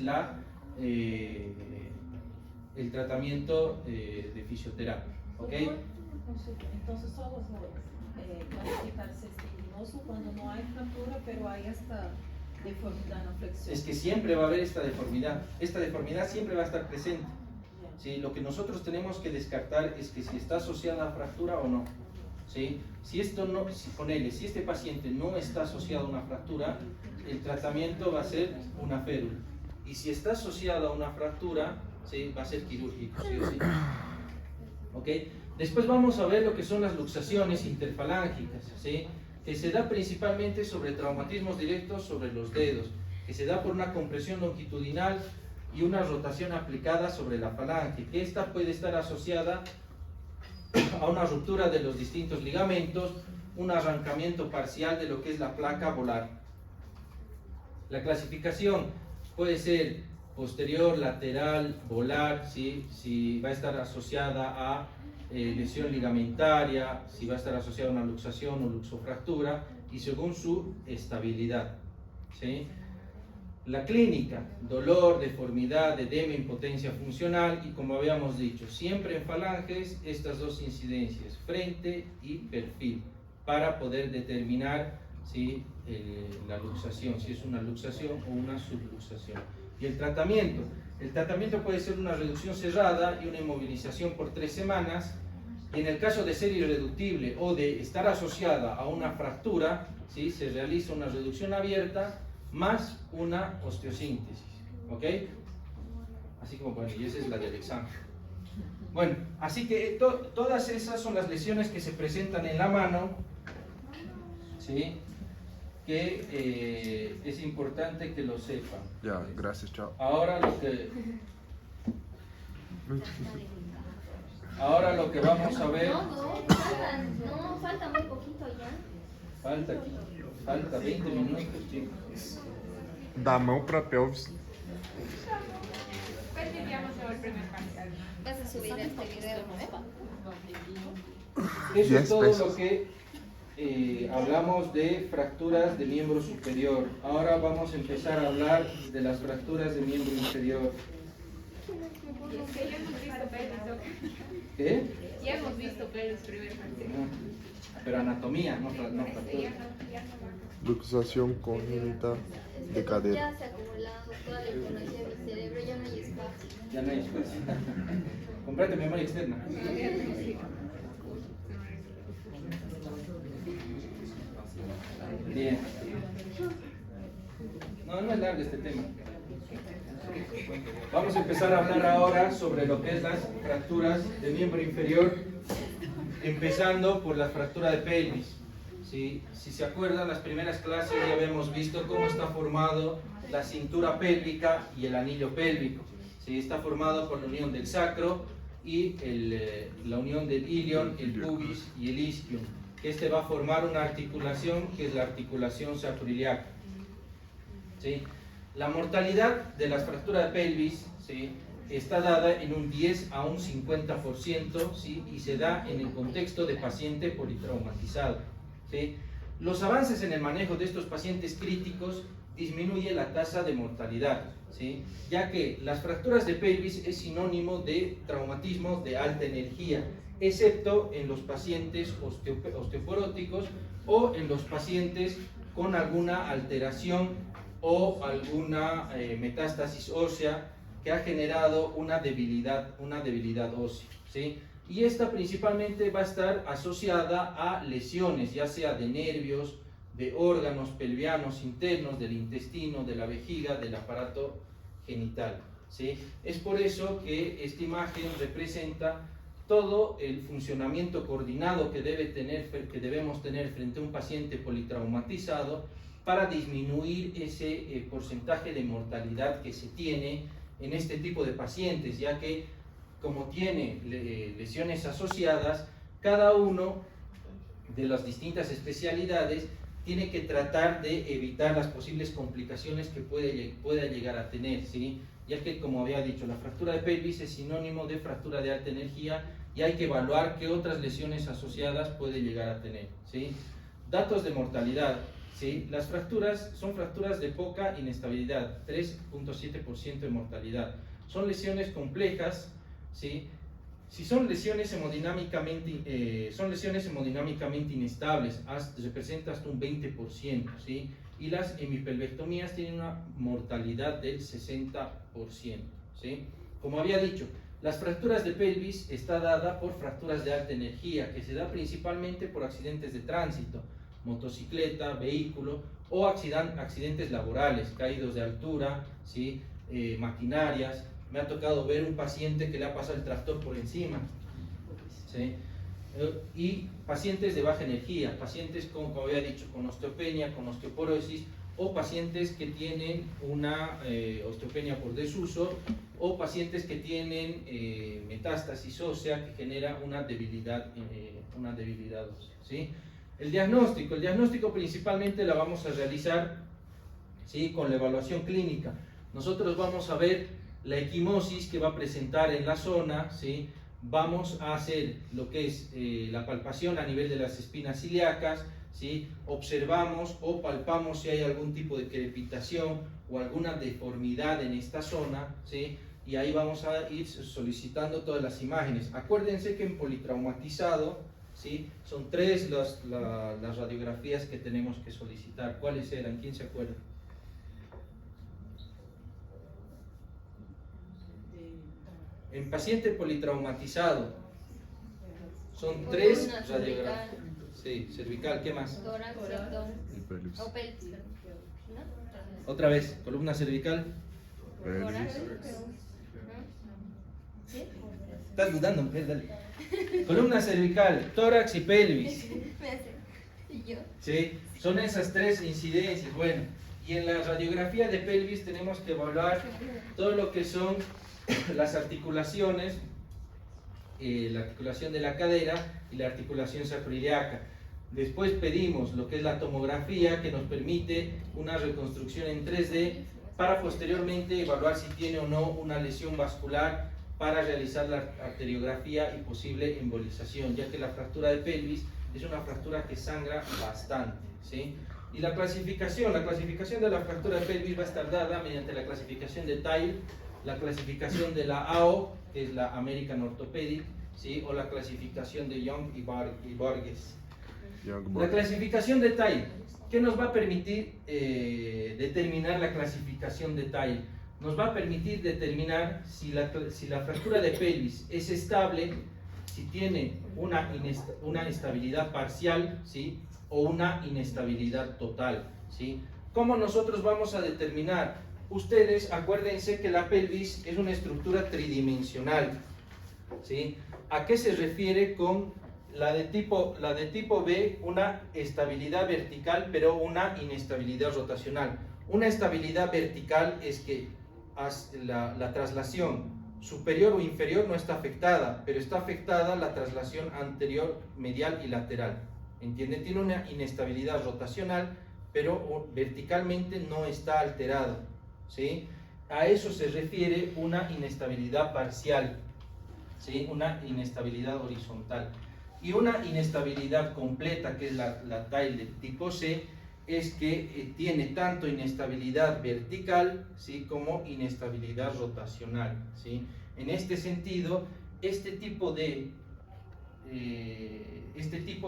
[SPEAKER 1] el tratamiento de fisioterapia, ¿ok?
[SPEAKER 6] Entonces solo clasificarse tendinoso cuando no hay fractura, pero hay esta deformidad en la flexión.
[SPEAKER 1] Es que siempre va a haber esta deformidad siempre va a estar presente. ¿Sí? Lo que nosotros tenemos que descartar es que si está asociada a fractura o no, ¿sí? Si este paciente no está asociado a una fractura, el tratamiento va a ser una férula. Y si está asociado a una fractura, ¿sí? Va a ser quirúrgico, sí o sí. ¿Ok? Después vamos a ver lo que son las luxaciones interfalángicas, ¿sí? Que se da principalmente sobre traumatismos directos sobre los dedos, que se da por una compresión longitudinal y una rotación aplicada sobre la falange, que esta puede estar asociada a una ruptura de los distintos ligamentos, un arrancamiento parcial de lo que es la placa volar. La clasificación puede ser posterior, lateral, volar, ¿sí? Si va a estar asociada a lesión ligamentaria, si va a estar asociada a una luxación o luxofractura, y según su estabilidad, ¿sí? La clínica, dolor, deformidad, edema, impotencia funcional, y como habíamos dicho, siempre en falanges, estas dos incidencias, frente y perfil, para poder determinar, ¿sí? La luxación, si es una luxación o una subluxación. Y el tratamiento puede ser una reducción cerrada y una inmovilización por 3 semanas, y en el caso de ser irreductible o de estar asociada a una fractura, ¿sí? Se realiza una reducción abierta más una osteosíntesis, ¿ok? Así como, bueno, y esa es la del examen. Bueno, así que todas esas son las lesiones que se presentan en la mano, ¿sí? Que es importante que lo sepan.
[SPEAKER 3] Ya, gracias, chao.
[SPEAKER 1] Ahora lo que vamos a ver,
[SPEAKER 4] falta muy poquito ya.
[SPEAKER 1] falta 20 minutos, chicos.
[SPEAKER 3] Da mão pra pelvis.
[SPEAKER 5] El primer parcial.
[SPEAKER 4] Vas a subir este video,
[SPEAKER 1] Eso
[SPEAKER 3] 10
[SPEAKER 1] es todo
[SPEAKER 3] pesos.
[SPEAKER 1] lo que hablamos de fracturas de miembro superior. Ahora vamos a empezar a hablar de las fracturas de miembro inferior.
[SPEAKER 5] Es que ya hemos visto pelis,
[SPEAKER 1] ¿Qué?
[SPEAKER 5] ya hemos visto pelis primer parcial.
[SPEAKER 1] Pero anatomía, no fractura.
[SPEAKER 3] Luxación congénita de cadera.
[SPEAKER 4] Ya se ha acumulado toda la información en mi cerebro, ya no hay espacio.
[SPEAKER 1] Ya no hay espacio. Comprate memoria externa. Bien. No es largo este tema. Vamos a empezar a hablar ahora sobre lo que es las fracturas de miembro inferior, empezando por la fractura de pelvis. ¿Sí? Si se acuerdan, las primeras clases ya habíamos visto cómo está formado la cintura pélvica y el anillo pélvico. ¿Sí? Está formado por la unión del sacro y la unión del ilion, el pubis y el isquion. Este va a formar una articulación que es la articulación sacroiliaca. ¿Sí? La mortalidad de las fracturas de pelvis, ¿sí? Está dada en un 10 a un 50%, ¿sí? Y se da en el contexto de paciente politraumatizado, ¿sí? Los avances en el manejo de estos pacientes críticos disminuye la tasa de mortalidad, ¿sí? Ya que las fracturas de pelvis es sinónimo de traumatismo de alta energía, excepto en los pacientes osteoporóticos o en los pacientes con alguna alteración o alguna metástasis ósea que ha generado una debilidad ósea, ¿sí? Y esta principalmente va a estar asociada a lesiones, ya sea de nervios, de órganos pelvianos internos, del intestino, de la vejiga, del aparato genital, ¿sí? Es por eso que esta imagen representa todo el funcionamiento coordinado que debemos tener frente a un paciente politraumatizado para disminuir ese porcentaje de mortalidad que se tiene en este tipo de pacientes, ya que como tiene lesiones asociadas, cada uno de las distintas especialidades tiene que tratar de evitar las posibles complicaciones que pueda llegar a tener, ¿sí? Ya que, como había dicho, la fractura de pelvis es sinónimo de fractura de alta energía y hay que evaluar qué otras lesiones asociadas puede llegar a tener, ¿sí? Datos de mortalidad, ¿sí? Las fracturas son fracturas de poca inestabilidad, 3.7% de mortalidad. Son lesiones complejas, ¿sí? Si son lesiones hemodinámicamente inestables, representa hasta un 20%, ¿sí? Y las hemipelvectomías tienen una mortalidad del 60%, ¿sí? Como había dicho, las fracturas de pelvis está dada por fracturas de alta energía, que se da principalmente por accidentes de tránsito, motocicleta, vehículo, o accidentes laborales, caídos de altura, ¿sí? Maquinarias, Me ha tocado ver un paciente que le ha pasado el tractor por encima, ¿sí? Y pacientes de baja energía, pacientes con, como había dicho, con osteopenia, con osteoporosis, o pacientes que tienen una osteopenia por desuso, o pacientes que tienen metástasis ósea que genera una debilidad ósea, ¿sí? El diagnóstico principalmente la vamos a realizar, ¿sí?, con la evaluación clínica. Nosotros vamos a ver la equimosis que va a presentar en la zona, ¿sí? Vamos a hacer lo que es la palpación a nivel de las espinas ilíacas, ¿sí? Observamos o palpamos si hay algún tipo de crepitación o alguna deformidad en esta zona, ¿sí? Y ahí vamos a ir solicitando todas las imágenes. Acuérdense que en politraumatizado, ¿sí?, son 3 las radiografías que tenemos que solicitar. ¿Cuáles eran? ¿Quién se acuerda? En paciente politraumatizado son 3 radiografías. Sí, cervical, ¿qué más?
[SPEAKER 4] Tórax,
[SPEAKER 3] Y pelvis.
[SPEAKER 4] o pelvis, ¿no?
[SPEAKER 1] Otra vez, columna cervical.
[SPEAKER 4] Tórax,
[SPEAKER 3] Pelvis.
[SPEAKER 4] ¿sí?
[SPEAKER 1] Estás dudando, mujer, dale. Columna cervical, tórax y pelvis.
[SPEAKER 4] Me hace. ¿Y yo?
[SPEAKER 1] ¿Sí? Son esas 3 incidencias. Bueno, y en la radiografía de pelvis tenemos que evaluar todo lo que son las articulaciones, la articulación de la cadera y la articulación sacroiliaca. Después pedimos lo que es la tomografía, que nos permite una reconstrucción en 3D para posteriormente evaluar si tiene o no una lesión vascular para realizar la arteriografía y posible embolización, ya que la fractura de pelvis es una fractura que sangra bastante, ¿sí? Y la clasificación de la fractura de pelvis va a estar dada mediante la clasificación de Tile, la clasificación de la AO, que es la American Orthopedic, ¿sí?, o la clasificación de Young y Borges. La clasificación de Tile, ¿qué nos va a permitir determinar la clasificación de Tile? Nos va a permitir determinar si la fractura de pelvis es estable, si tiene una estabilidad parcial, ¿sí?, o una inestabilidad total, ¿sí? ¿Cómo nosotros vamos a determinar? Ustedes acuérdense que la pelvis es una estructura tridimensional, ¿sí? ¿A qué se refiere con la de tipo B? Una estabilidad vertical, pero una inestabilidad rotacional. Una estabilidad vertical es que la traslación superior o inferior no está afectada, pero está afectada la traslación anterior, medial y lateral. ¿Entienden? Tiene una inestabilidad rotacional, pero verticalmente no está alterado, ¿sí? A eso se refiere una inestabilidad parcial, ¿sí?, una inestabilidad horizontal. Y una inestabilidad completa, que es la Tile de tipo C, es que tiene tanto inestabilidad vertical, ¿sí?, como inestabilidad rotacional, ¿sí? En este sentido, este tipo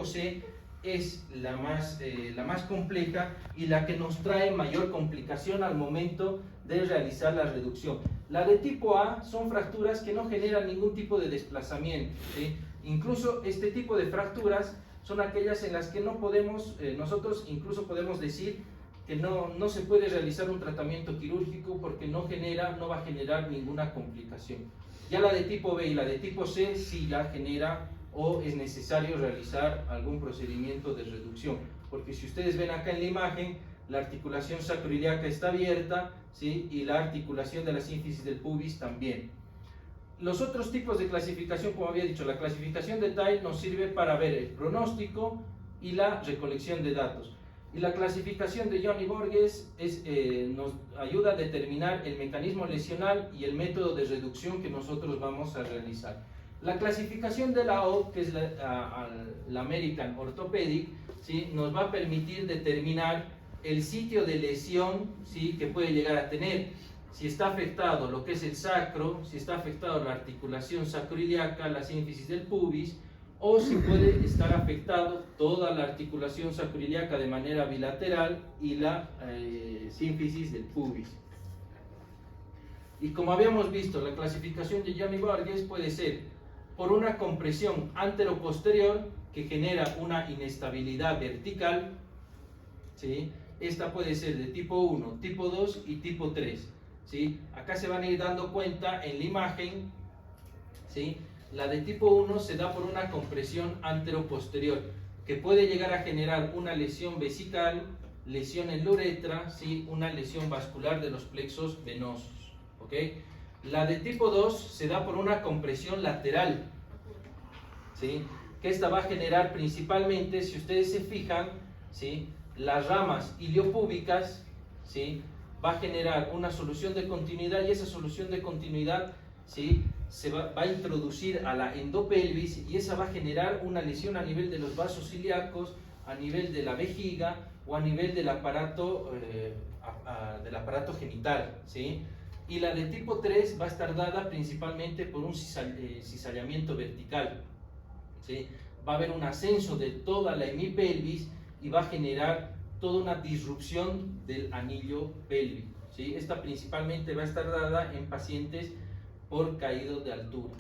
[SPEAKER 1] C es la más compleja y la que nos trae mayor complicación al momento de realizar la reducción. La de tipo A son fracturas que no generan ningún tipo de desplazamiento, ¿sí? Incluso este tipo de fracturas son aquellas en las que no podemos, nosotros incluso podemos decir que no se puede realizar un tratamiento quirúrgico porque no va a generar ninguna complicación. Ya la de tipo B y la de tipo C sí ya genera o es necesario realizar algún procedimiento de reducción, porque si ustedes ven acá en la imagen, la articulación sacroiliaca está abierta, ¿sí?, y la articulación de la sínfisis del pubis también. Los otros tipos de clasificación, como había dicho, la clasificación de Tile nos sirve para ver el pronóstico y la recolección de datos. Y la clasificación de Young y Borges nos ayuda a determinar el mecanismo lesional y el método de reducción que nosotros vamos a realizar. La clasificación de la O, que es la American Orthopedic, ¿sí?, nos va a permitir determinar el sitio de lesión, ¿sí?, que puede llegar a tener. Si está afectado lo que es el sacro, si está afectado la articulación sacroiliaca, la sínfisis del pubis, o si puede estar afectado toda la articulación sacroiliaca de manera bilateral y la sínfisis del pubis. Y como habíamos visto, la clasificación de Young y Borges puede ser por una compresión antero-posterior que genera una inestabilidad vertical, ¿sí? Esta puede ser de tipo 1, tipo 2 y tipo 3. ¿sí? Acá se van a ir dando cuenta en la imagen, ¿sí? La de tipo 1 se da por una compresión antero-posterior, que puede llegar a generar una lesión vesical, lesión en la uretra, ¿sí? Una lesión vascular de los plexos venosos, ¿ok? La de tipo 2 se da por una compresión lateral, ¿sí? Que esta va a generar principalmente, si ustedes se fijan, ¿sí? Las ramas iliopúbicas, ¿sí? Va a generar una solución de continuidad, y esa solución de continuidad, ¿sí? Se va a introducir a la endopelvis, y esa va a generar una lesión a nivel de los vasos ilíacos, a nivel de la vejiga o a nivel del aparato genital, ¿sí? Y la de tipo 3 va a estar dada principalmente por un cizallamiento vertical, ¿sí? Va a haber un ascenso de toda la hemipelvis y va a generar toda una disrupción del anillo pélvico, ¿sí? Esta principalmente va a estar dada en pacientes por caído de altura,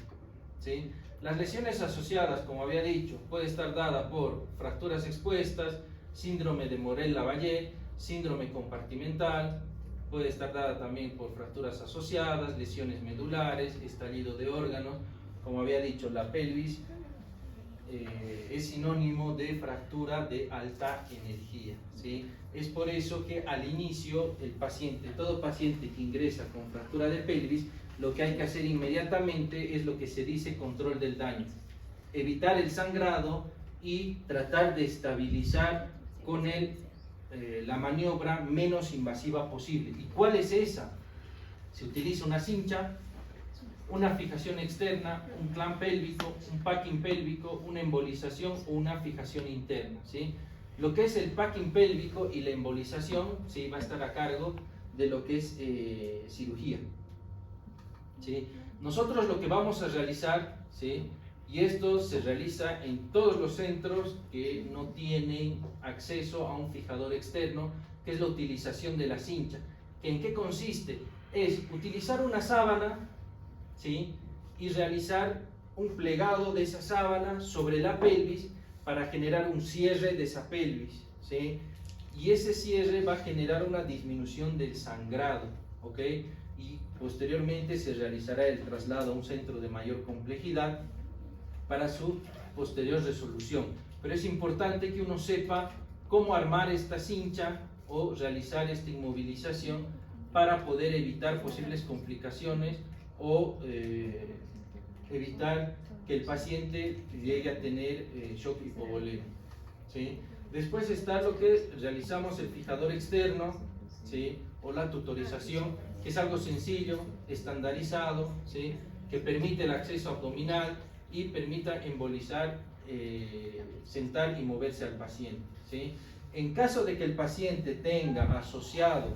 [SPEAKER 1] ¿sí? Las lesiones asociadas, como había dicho, puede estar dada por fracturas expuestas, síndrome de Morel-Lavallée, síndrome compartimental, puede estar dada también por fracturas asociadas, lesiones medulares, estallido de órganos. Como había dicho, la pelvis es sinónimo de fractura de alta energía, ¿sí? Es por eso que al inicio el paciente, todo paciente que ingresa con fractura de pelvis, lo que hay que hacer inmediatamente es lo que se dice control del daño, evitar el sangrado y tratar de estabilizar con la maniobra menos invasiva posible. ¿Y cuál es esa? Se utiliza una cincha, una fijación externa, un clamp pélvico, un packing pélvico, una embolización o una fijación interna, ¿sí? Lo que es el packing pélvico y la embolización, ¿sí? Va a estar a cargo de lo que es cirugía, ¿sí? Nosotros lo que vamos a realizar, ¿sí? Y esto se realiza en todos los centros que no tienen acceso a un fijador externo, que es la utilización de la cincha. ¿En qué consiste? Es utilizar una sábana, ¿sí? Y realizar un plegado de esa sábana sobre la pelvis para generar un cierre de esa pelvis, ¿sí? Y ese cierre va a generar una disminución del sangrado, ¿ok? Y posteriormente se realizará el traslado a un centro de mayor complejidad para su posterior resolución. Pero es importante que uno sepa cómo armar esta cincha o realizar esta inmovilización para poder evitar posibles complicaciones o evitar que el paciente llegue a tener shock hipovolémico, ¿sí? Después está lo que realizamos el fijador externo, ¿sí? O la tutorización, que es algo sencillo, estandarizado, ¿sí? Que permite el acceso abdominal y permita embolizar, sentar y moverse al paciente, ¿sí? En caso de que el paciente tenga asociado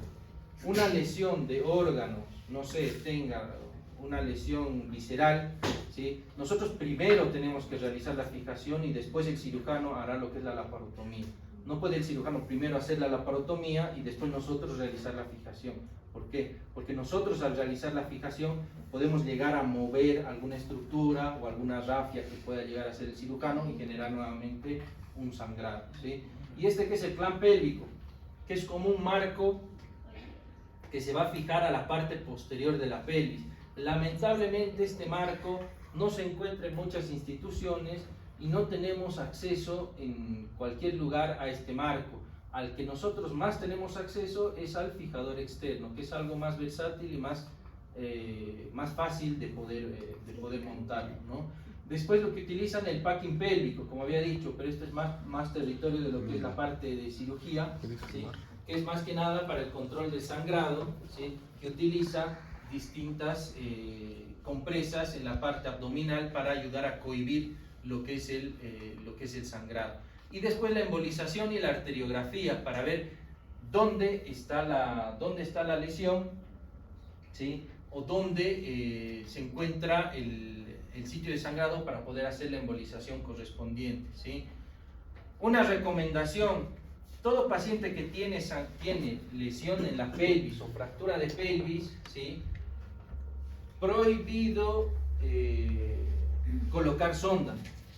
[SPEAKER 1] una lesión de órganos, no sé, tenga una lesión visceral, ¿sí? Nosotros primero tenemos que realizar la fijación y después el cirujano hará lo que es la laparotomía. No puede el cirujano primero hacer la laparotomía y después nosotros realizar la fijación. ¿Por qué? Porque nosotros al realizar la fijación podemos llegar a mover alguna estructura o alguna rafia que pueda llegar a hacer el cirujano y generar nuevamente un sangrado, ¿sí? Y este que es el clamp pélvico, que es como un marco que se va a fijar a la parte posterior de la pelvis. Lamentablemente este marco no se encuentra en muchas instituciones y no tenemos acceso en cualquier lugar a este marco. Al que nosotros más tenemos acceso es al fijador externo, que es algo más versátil y más fácil de poder montarlo, ¿no? Después lo que utilizan el packing pélvico, como había dicho, pero esto es más territorio de lo que es la parte de cirugía, ¿sí? Que es más que nada para el control del sangrado, ¿sí? Que utiliza distintas compresas en la parte abdominal para ayudar a cohibir lo que es el sangrado. Y después la embolización y la arteriografía para ver dónde está la lesión, ¿sí? O dónde se encuentra el sitio de sangrado para poder hacer la embolización correspondiente, ¿sí? Una recomendación: todo paciente que tiene lesión en la pelvis o fractura de pelvis, ¿sí? Prohibido colocar sonda,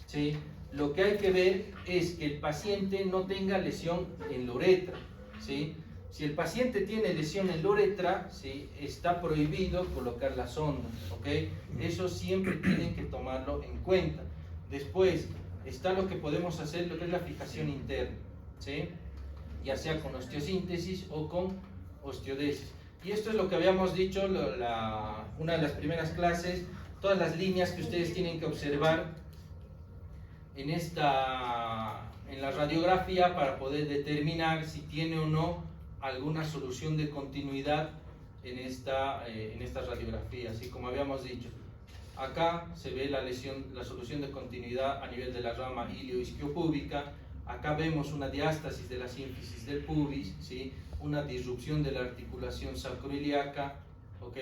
[SPEAKER 1] ¿sí? Lo que hay que ver es que el paciente no tenga lesión en la uretra, ¿sí? Si el paciente tiene lesión en la uretra, ¿sí? Está prohibido colocar la sonda, ¿ok? Eso siempre tienen que tomarlo en cuenta. Después está lo que podemos hacer, lo que es la fijación interna, ¿sí? Ya sea con osteosíntesis o con osteodesis. Y esto es lo que habíamos dicho, una de las primeras clases, todas las líneas que ustedes tienen que observar en la radiografía para poder determinar si tiene o no alguna solución de continuidad en esta radiografía, así como habíamos dicho. Acá se ve la solución de continuidad a nivel de la rama ilioisquiopúbica. Acá vemos una diástasis de la sínfisis del pubis, ¿sí? Una disrupción de la articulación sacroiliaca, ¿ok?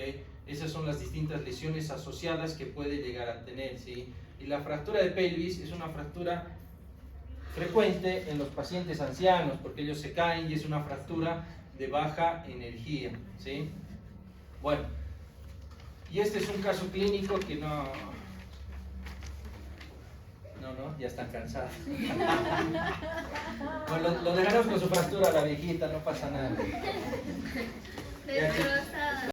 [SPEAKER 1] Esas son las distintas lesiones asociadas que puede llegar a tener, ¿sí? Y la fractura de pelvis es una fractura frecuente en los pacientes ancianos, porque ellos se caen y es una fractura de baja energía, ¿sí? Bueno, y este es un caso clínico que no, ya están cansados. Bueno, lo dejaremos con su fractura a la viejita, no pasa nada. Ya